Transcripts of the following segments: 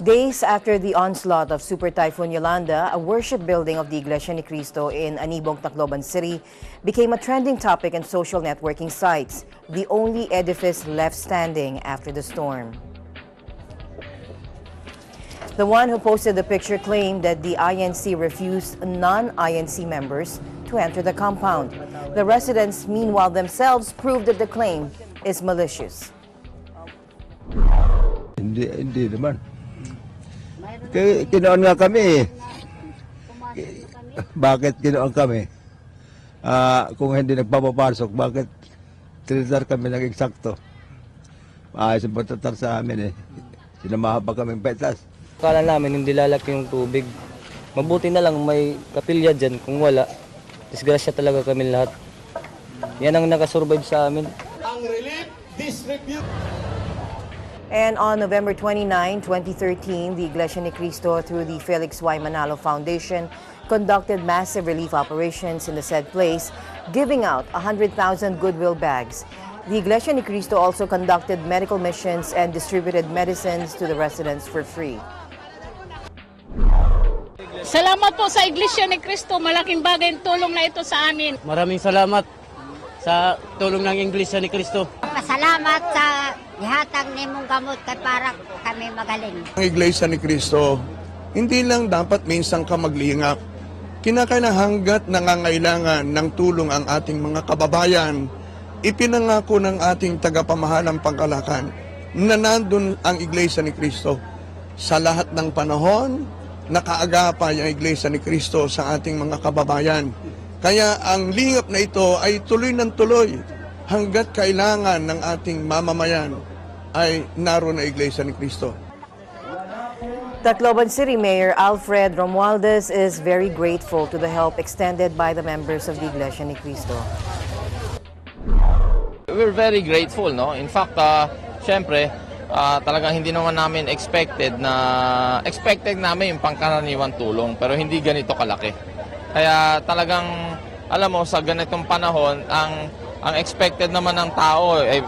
Days after the onslaught of Super Typhoon Yolanda, a worship building of the Iglesia ni Cristo in Anibong, Tacloban City became a trending topic in social networking sites, the only edifice left standing after the storm. The one who posted the picture claimed that the INC refused non-INC members to enter the compound. The residents, meanwhile, themselves proved that the claim is malicious. Hindi naman. Kinoon nga kami. Bakit kinoon kami? Kung hindi nagpapapasok, bakit tinitar kami ng eksakto? Maayos ang pagtatar sa amin eh. Sinamahan pa kaming petas. Akala namin hindi lalaki yung tubig. Mabuti na lang may kapilya dyan. Kung wala, disgrasya talaga kami lahat. Yan ang nakasurvive sa amin. Ang relief distribute. And on November 29, 2013, the Iglesia ni Cristo, through the Felix Y. Manalo Foundation, conducted massive relief operations in the said place, giving out 100,000 goodwill bags. The Iglesia ni Cristo also conducted medical missions and distributed medicines to the residents for free. Salamat po sa Iglesia ni Cristo. Malaking bagay ang tulong na ito sa amin. Maraming salamat sa tulong ng Iglesia ni Cristo. Pasalamat sa ihatag nimong gamot kay para kami magaling. Ang Iglesia ni Cristo, hindi lang dapat minsan ka maglingap. Kinakailangan nangangailangan ng tulong ang ating mga kababayan. Ipinangako ng ating tagapamahalang pangkalakan na nandun ang Iglesia ni Cristo. Sa lahat ng panahon, nakaagapay ang Iglesia ni Cristo sa ating mga kababayan. Kaya ang lingap na ito ay tuloy ng tuloy hanggat kailangan ng ating mamamayan ay naroon na Iglesia ni Cristo. Tacloban City Mayor Alfred Romualdez is very grateful to the help extended by the members of the Iglesia ni Cristo. We're very grateful, no? In fact, syempre, talagang hindi naman namin expected namin yung pangkaraniwang tulong, pero hindi ganito kalaki. Kaya talagang, alam mo, sa ganitong panahon, ang expected naman ng tao ay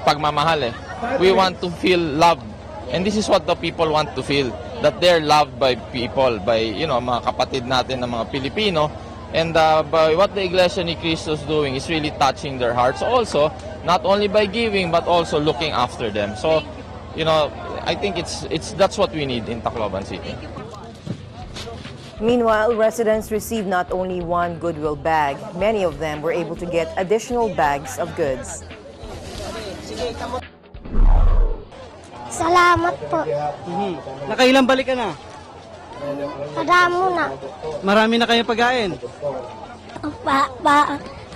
pagmamahal eh. We want to feel loved. And this is what the people want to feel, that they're loved by people, by, mga kapatid natin na mga Pilipino. And by what the Iglesia ni Cristo is doing is really touching their hearts also, not only by giving but also looking after them. So, I think that's what we need in Tacloban City. Meanwhile, residents received not only one goodwill bag, many of them were able to get additional bags of goods. Salamat po. Nakailang balik ka na? Padamo na. Marami na kayong pagkain.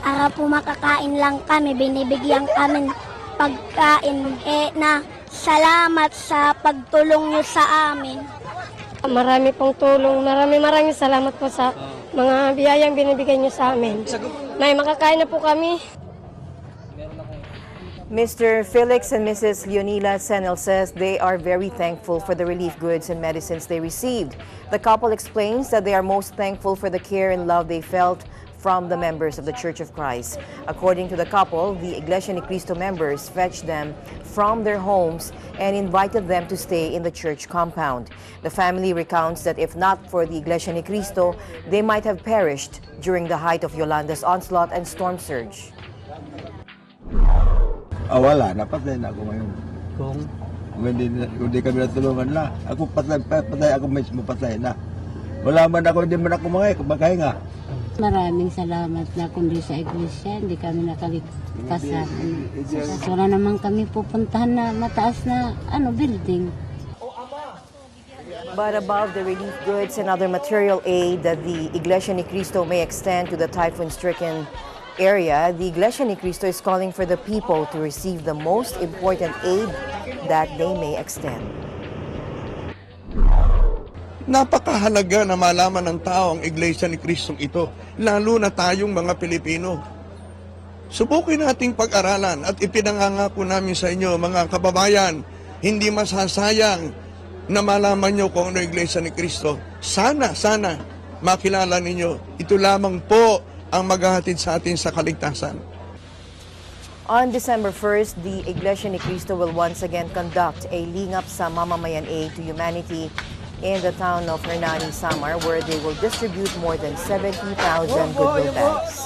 Para po makakain lang kami, binibigyan kami pagkain. Na salamat sa pagtulong niyo sa amin. Marami pong tulong. Maraming salamat po sa mga biyayang binibigay niyo sa amin. Nay, makakain na po kami. Mr. Felix and Mrs. Leonila Senel says they are very thankful for the relief goods and medicines they received. The couple explains that they are most thankful for the care and love they felt from the members of the Church of Christ. According to the couple, the Iglesia ni Cristo members fetched them from their homes and invited them to stay in the church compound. The family recounts that if not for the Iglesia ni Cristo, they might have perished during the height of Yolanda's onslaught and storm surge. Wala, napatay na ako ngayon. Kung Hindi kami natulungan na. Ako patay ako mismo patay na. Wala man ako, hindi man ako makahinga. Maraming salamat na kundi sa iglesia, hindi kami nakaligtas sa wala naman kami pupuntahan na mataas na building. But above the relief goods and other material aid that the Iglesia ni Cristo may extend to the typhoon-stricken area, the Iglesia ni Cristo is calling for the people to receive the most important aid that they may extend. Napakahalaga na malaman ng tao ang Iglesia ni Cristo ito, lalo na tayong mga Pilipino. Subukin nating pag-aralan at ipinangangako namin sa inyo, mga kababayan, hindi masasayang na malaman nyo kung ano Iglesia ni Cristo. Sana makilala ninyo. Ito lamang po ang maghahatid sa atin sa kaligtasan. On December 1st, the Iglesia ni Cristo will once again conduct a Lingap sa Mamamayan Aid to Humanity in the town of Hernani, Samar, where they will distribute more than 70,000 goodwill bags.